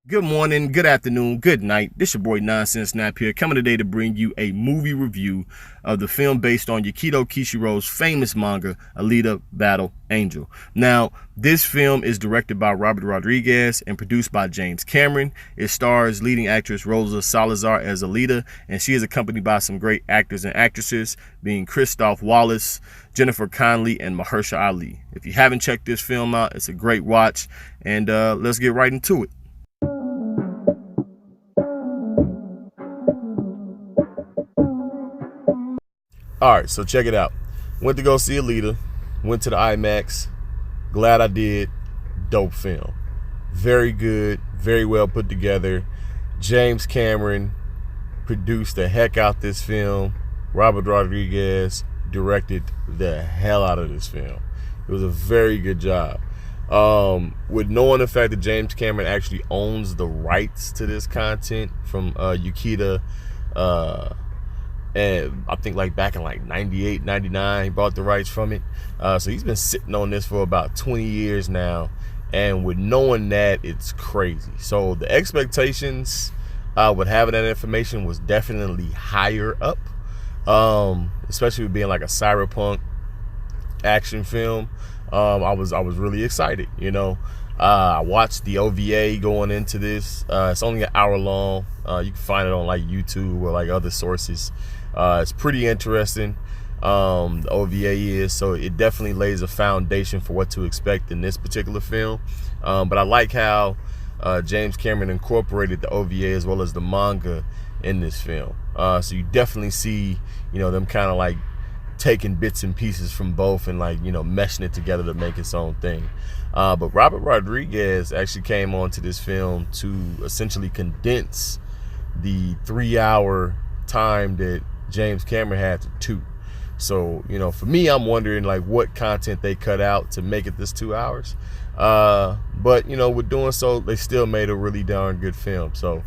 Good morning, good afternoon, good night. This your boy Nonsense Snap here, coming today to bring you a movie review of the film based on Yukito Kishiro's famous manga, Alita Battle Angel. Now, this film is directed by Robert Rodriguez and produced by James Cameron. It stars leading actress Rosa Salazar as Alita, and she is accompanied by some great actors and actresses, being Christoph Waltz, Jennifer Connelly, and Mahershala Ali. If you haven't checked this film out, it's a great watch, and let's get right into it. All right, so check it out. Went to go see Alita. Went to the IMAX. Glad I did. Dope film. Very good. Very well put together. James Cameron produced the heck out this film. Robert Rodriguez directed the hell out of this film. It was a very good job. With knowing the fact that James Cameron actually owns the rights to this content from Yukita, and I think like back in like 98, 99, he bought the rights from it. So he's been sitting on this for about 20 years now. And with knowing that, it's crazy. So the expectations with having that information was definitely higher up. Especially with being like a cyberpunk action film. I was really excited, you know. I watched the OVA going into this. It's only an hour long. You can find it on like YouTube or like other sources. It's pretty interesting. The OVA is, so it definitely lays a foundation for what to expect in this particular film. But I like how James Cameron incorporated the OVA as well as the manga in this film. So you definitely see, you know, them kind of like taking bits and pieces from both and like, you know, meshing it together to make its own thing. But Robert Rodriguez actually came onto this film to essentially condense the 3-hour time that James Cameron had to 2. So, you know, for me, I'm wondering like what content they cut out to make it this 2 hours. But, you know, with doing so, they still made a really darn good film. So,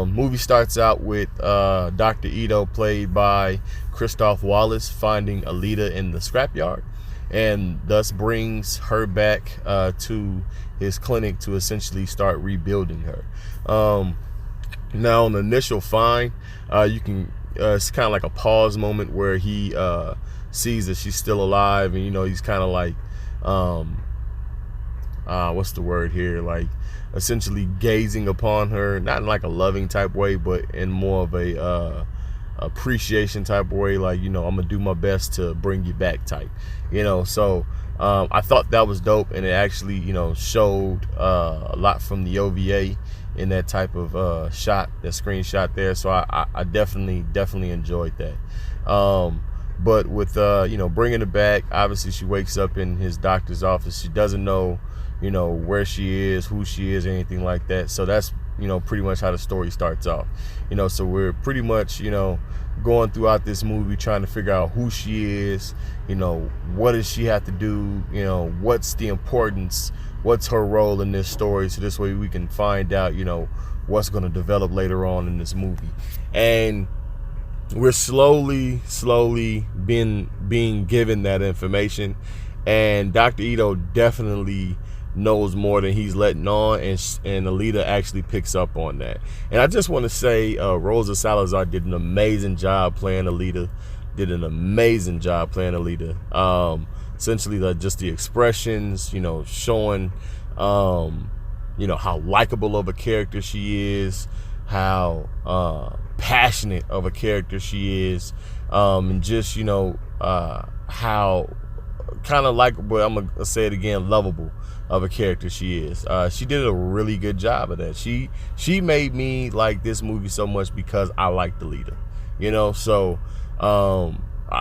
movie starts out with Dr. Ito, played by Christoph Waltz, finding Alita in the scrapyard, and thus brings her back to his clinic to essentially start rebuilding her. Now, on the initial find, you can it's kind of like a pause moment where he sees that she's still alive, and you know he's kind of like what's the word here, like essentially gazing upon her, not in like a loving type way, but in more of a appreciation type way, like, you know, I'm gonna do my best to bring you back type, you know. So I thought that was dope, and it actually, you know, showed a lot from the OVA in that type of shot, that screenshot there. So I definitely enjoyed that. But with you know, bringing it back, obviously she wakes up in his doctor's office. She doesn't know, you know, where she is, who she is, or anything like that. So that's, you know, pretty much how the story starts off. You know, so we're pretty much, you know, going throughout this movie trying to figure out who she is, you know, what does she have to do, you know, what's the importance, what's her role in this story, so this way we can find out, you know, what's going to develop later on in this movie. And we're slowly being given that information, and Dr. Ito definitely knows more than he's letting on, and Alita actually picks up on that. And I just want to say Rosa Salazar did an amazing job playing Alita. Essentially just the expressions, you know, showing you know, how likable of a character she is, how passionate of a character she is, and just, you know, how kind of likable, I'm gonna say it again, lovable of a character she is. She did a really good job of that. She made me like this movie so much because I liked Alita, you know. So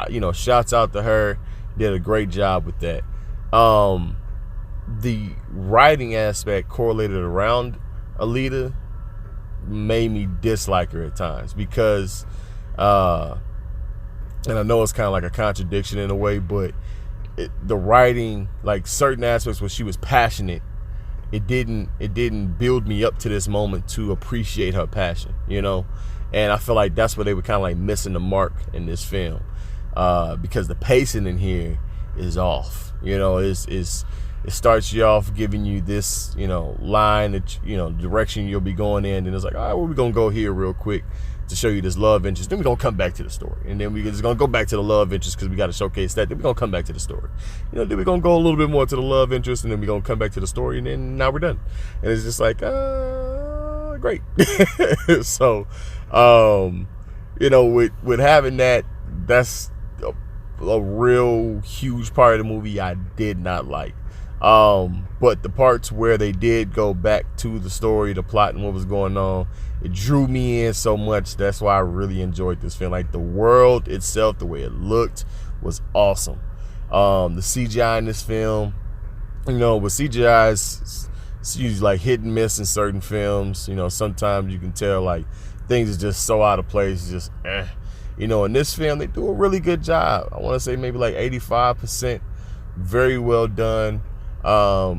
you know, shouts out to her. Did a great job with that. The writing aspect correlated around Alita made me dislike her at times because and I know it's kind of like a contradiction in a way, but the writing, like certain aspects where she was passionate, it didn't build me up to this moment to appreciate her passion, you know. And I feel like that's where they were kind of like missing the mark in this film, because the pacing in here is off, you know. It's it starts you off giving you this, line that, direction you'll be going in. And it's like, all right, well, we're going to go here real quick to show you this love interest. Then we're going to come back to the story. And then we're just going to go back to the love interest because we got to showcase that. Then we're going to come back to the story. Then we're going to go a little bit more to the love interest. And then we're going to come back to the story. And then now we're done. And it's just like, great. So, with having that, that's a real huge part of the movie I did not like. But the parts where they did go back to the story, the plot, and what was going on, it drew me in so much. That's why I really enjoyed this film. Like, the world itself, the way it looked, was awesome. The CGI in this film, with CGI, it's usually like hit and miss in certain films. Sometimes you can tell like things are just so out of place, just in this film they do a really good job. I want to say maybe like 85%. Very well done. I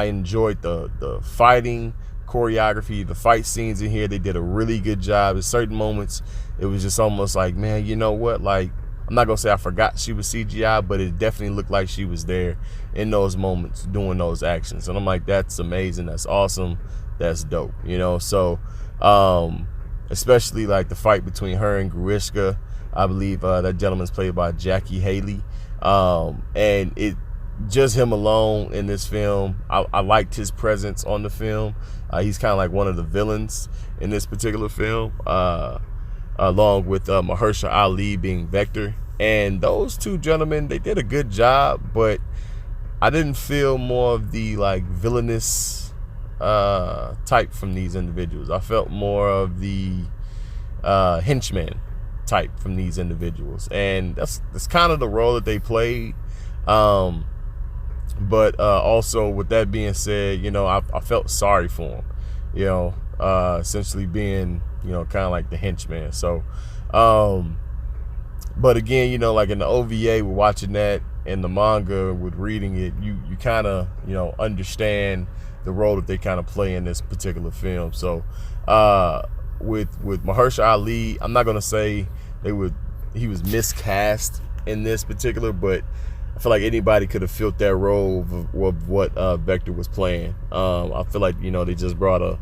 enjoyed the fighting choreography, the fight scenes in here. They did a really good job. At certain moments, it was just almost like, man, you know what? Like, I'm not gonna say I forgot she was CGI, but it definitely looked like she was there in those moments doing those actions. And I'm like, that's amazing. That's awesome. That's dope. So, especially like the fight between her and Grishka. I believe that gentleman's played by Jackie Haley. And it just him alone in this film, I liked his presence on the film. He's kind of like one of the villains in this particular film, along with Mahershala Ali being Vector. And those two gentlemen, they did a good job, but I didn't feel more of the like villainous type from these individuals. I felt more of the henchman type from these individuals, and that's kind of the role that they played. But also, with that being said, I felt sorry for him, essentially being, kind of like the henchman. So, but again, like in the OVA, we're watching that, in the manga, with reading it, you kind of, understand the role that they kind of play in this particular film. So, with Mahershala Ali, I'm not going to say he was miscast in this particular, but I feel like anybody could have filled that role of what Vector was playing. I feel like, they just brought a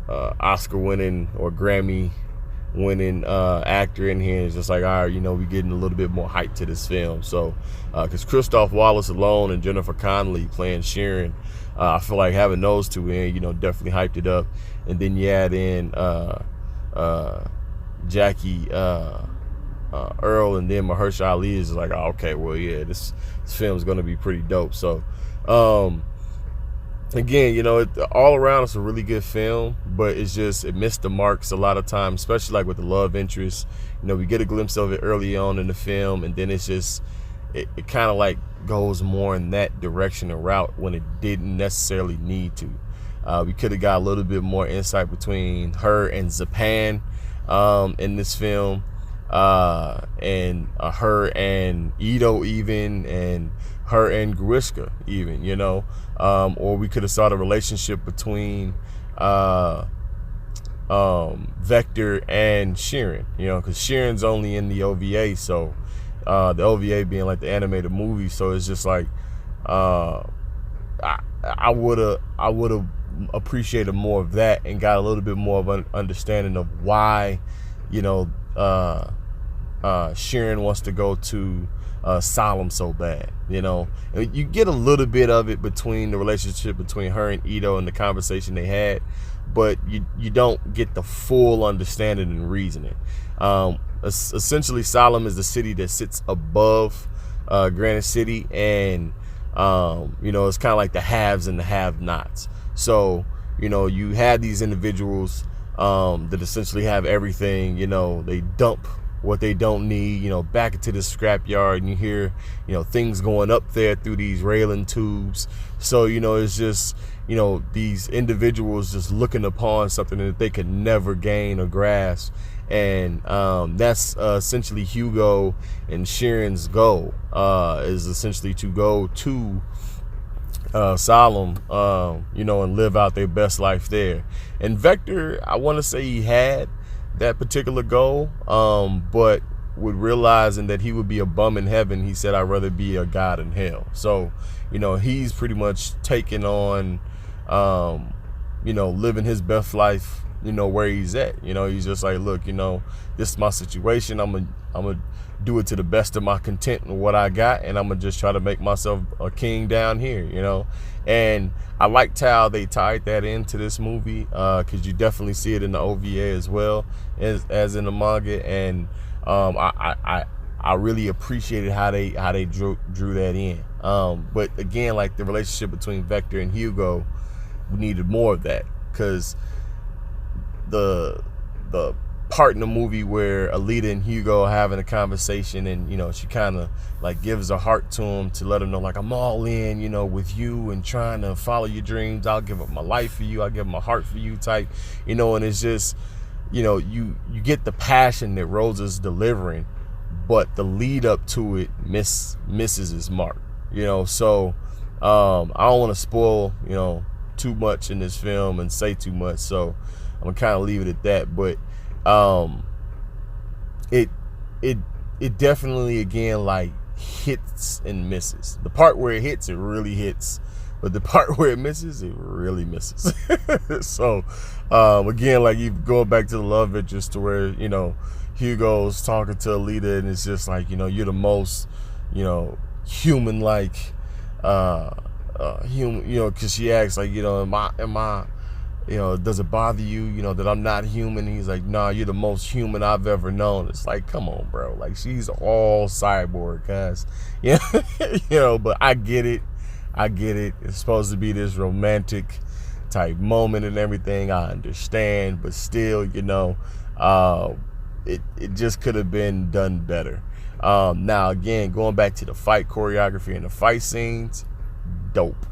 Oscar-winning or Grammy-winning actor in here. It's just like, all right, we're getting a little bit more hype to this film. So, because Christoph Waltz alone and Jennifer Connelly playing Sharon, I feel like having those two in, definitely hyped it up. And then you add in Jackie Earl, and then Mahershala Ali is like, oh, okay, well, yeah, this film is going to be pretty dope. So, again, all around, it's a really good film, but it missed the marks a lot of times, especially like with the love interest. We get a glimpse of it early on in the film, and then it's just, it kind of like goes more in that direction and route when it didn't necessarily need to. We could have got a little bit more insight between her and Zapan in this film. And her and Ito even, and her and Grishka even, or we could have saw the relationship between Vector and Sharon, because Sharon's only in the OVA, so the OVA being like the animated movie, so it's just like I would have appreciated more of that and got a little bit more of an understanding of why, Sharon wants to go to Solemn so bad, and you get a little bit of it between the relationship between her and Ito and the conversation they had, but you don't get the full understanding and reasoning. Essentially, Solemn is the city that sits above Granite City, and it's kind of like the haves and the have-nots. So you have these individuals that essentially have everything. They dump what they don't need, back into the scrapyard, and you hear, things going up there through these railing tubes. So, it's just, these individuals just looking upon something that they could never gain or grasp. And that's essentially Hugo and Sharon's goal, is essentially to go to Solemn, and live out their best life there. And Vector, I want to say he had that particular goal, but with realizing that he would be a bum in heaven, he said, I'd rather be a god in hell. So, he's pretty much taking on, living his best life, where he's at. He's just like, look, this is my situation. I'm gonna do it to the best of my content and what I got, and I'm gonna just try to make myself a king down here, And I liked how they tied that into this movie, because you definitely see it in the OVA as well as in the manga, and I really appreciated how they drew that in. But again, like the relationship between Vector and Hugo, we needed more of that, because the part in the movie where Alita and Hugo are having a conversation, and she kind of like gives her heart to him to let him know, like, I'm all in, with you and trying to follow your dreams. I'll give up my life for you. I'll give up my heart for you type, and it's just, you get the passion that Rosa's delivering, but the lead up to it misses its mark, so I don't want to spoil, too much in this film and say too much, so I'm gonna kind of leave it at that. But it definitely, again, like, hits and misses. The part where it hits, it really hits, but the part where it misses, it really misses. So again, like, you go back to the love interest, to where Hugo's talking to Alita, and it's just like, you're the most human, like human, because she asks, like, am I does it bother you, that I'm not human? And he's like, nah, you're the most human I've ever known. It's like, come on, bro. Like, she's all cyborg, guys. But I get it. It's supposed to be this romantic type moment and everything. I understand, but still, it just could have been done better. Now, again, going back to the fight choreography and the fight scenes, dope.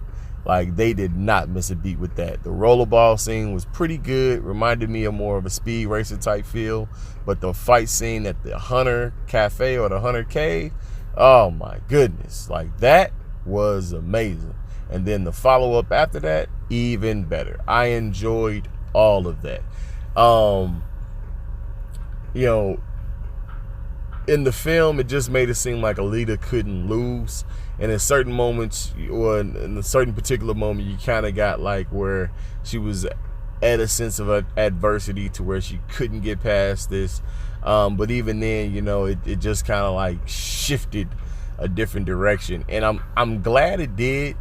Like, they did not miss a beat with that. The rollerball scene was pretty good. Reminded me of more of a Speed Racer type feel. But the fight scene at the Hunter Cafe or the Hunter Cave, oh my goodness. Like, that was amazing. And then the follow-up after that, even better. I enjoyed all of that. In the film, it just made it seem like Alita couldn't lose. And in certain moments, or in a certain particular moment, you kind of got like where she was at a sense of adversity to where she couldn't get past this. But even then, it just kind of like shifted a different direction. And I'm glad it did.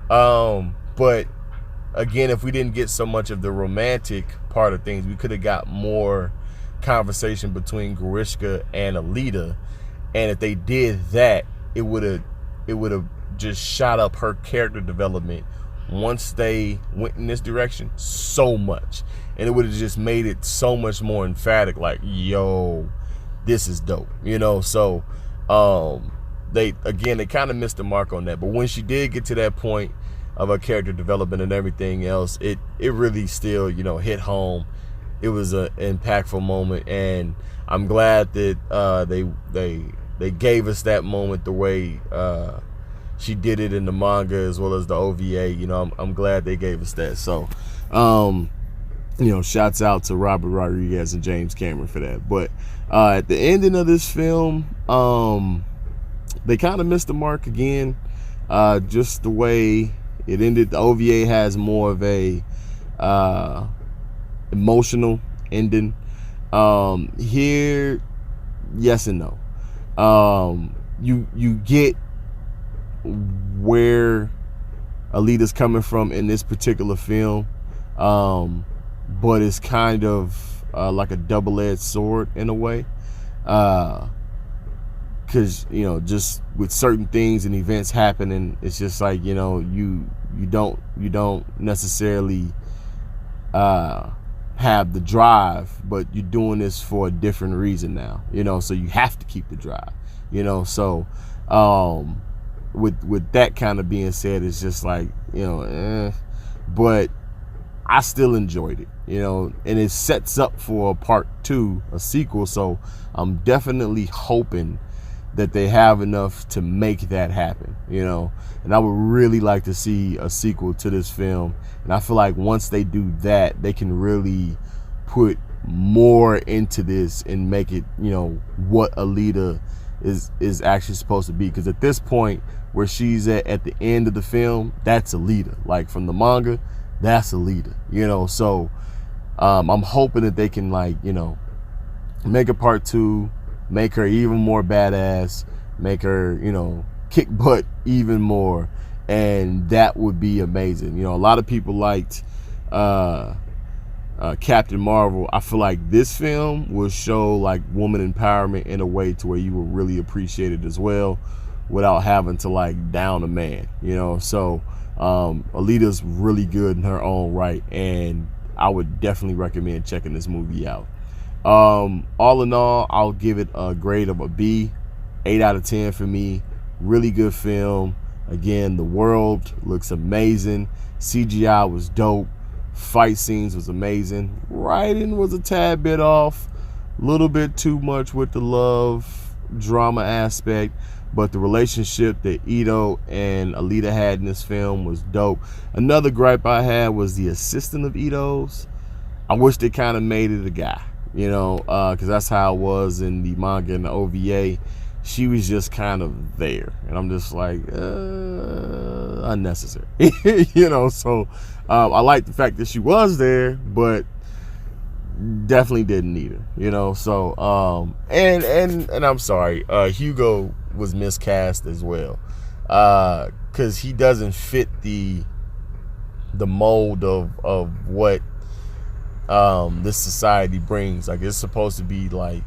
But again, if we didn't get so much of the romantic part of things, we could have got more conversation between Grishka and Alita. And if they did that, it would have just shot up her character development once they went in this direction so much, and it would have just made it so much more emphatic, like, yo, this is dope, So they kind of missed the mark on that. But when she did get to that point of her character development and everything else, it really still hit home. It was an impactful moment, and I'm glad that they gave us that moment the way she did it in the manga as well as the OVA. I'm glad they gave us that. So, shouts out to Robert Rodriguez and James Cameron for that. But at the ending of this film, they kind of missed the mark again. Just the way it ended. The OVA has more of a emotional ending. Here, yes and no. You get where Alita's coming from in this particular film, but it's kind of like a double-edged sword in a way, because just with certain things and events happening, it's just like you don't necessarily have the drive, but you're doing this for a different reason now, so you have to keep the drive, so with that kind of being said, it's just like, but I still enjoyed it, and it sets up for a part 2, a sequel, so I'm definitely hoping that they have enough to make that happen, and I would really like to see a sequel to this film. And I feel like once they do that, they can really put more into this and make it, you know, what Alita is actually supposed to be. Because at this point where she's at the end of the film, that's Alita. Like from the manga, that's Alita, you know. So I'm hoping that they can, like, you know, make a part 2, make her even more badass, make her, you know, kick butt even more, and that would be amazing. You know, a lot of people liked Captain Marvel. I feel like this film will show like woman empowerment in a way to where you will really appreciate it as well, without having to like down a man, you know. So Alita's really good in her own right, and I would definitely recommend checking this movie out. All in all, I'll give it a grade of a B, 8 out of 10 for me. Really good film. Again, the world looks amazing. CGI was dope. Fight scenes was amazing. Writing was a tad bit off. A little bit too much with the love drama aspect. But the relationship that Ito and Alita had in this film was dope. Another gripe I had was the assistant of Ito's. I wish they kind of made it a guy, you know, because that's how it was in the manga and the OVA. She was just kind of there, and I'm just like, unnecessary, you know. So I like the fact that she was there, but definitely didn't need her, you know. So and I'm sorry, Hugo was miscast as well, because he doesn't fit the mold of what this society brings. Like, it's supposed to be like,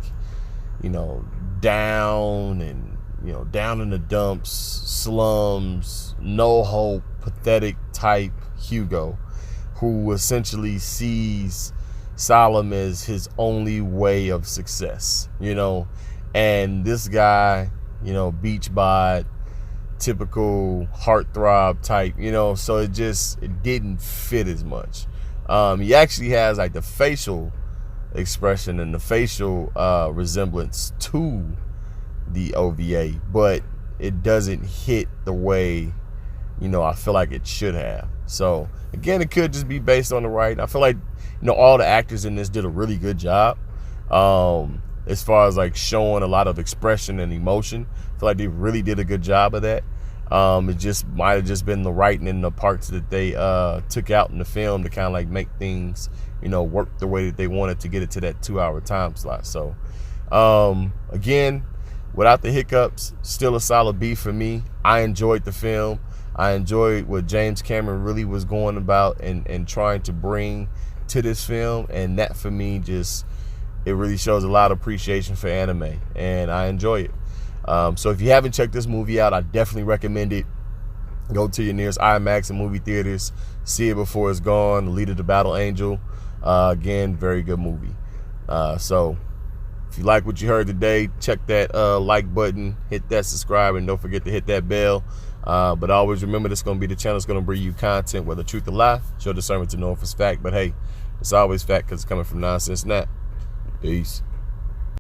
you know, down and, you know, down in the dumps, slums, no hope, pathetic type Hugo, who essentially sees Salem as his only way of success, you know. And this guy, you know, beach bod, typical heartthrob type, you know. So it didn't fit as much. He actually has like the facial expression and the facial resemblance to the OVA, but it doesn't hit the way, you know, I feel like it should have. So again, it could just be based on the writing. I feel like, you know, all the actors in this did a really good job as far as like showing a lot of expression and emotion. I feel like they really did a good job of that. It just might have just been the writing and the parts that they took out in the film to kind of like make things, you know, work the way that they wanted to get it to that 2-hour time slot. So again, without the hiccups, still a solid B for me. I enjoyed the film. I enjoyed what James Cameron really was going about and trying to bring to this film, and that for me just, it really shows a lot of appreciation for anime, and I enjoy it. So if you haven't checked this movie out, I definitely recommend it. Go to your nearest IMAX and movie theaters, see it before it's gone. Alita the Battle Angel, again, very good movie. So if you like what you heard today, check that like button, hit that subscribe, and don't forget to hit that bell. But always remember, this is going to be the channel that's going to bring you content, whether truth or lie. Show discernment to know if it's fact, but hey, it's always fact because it's coming from Nonsense Nat. Peace.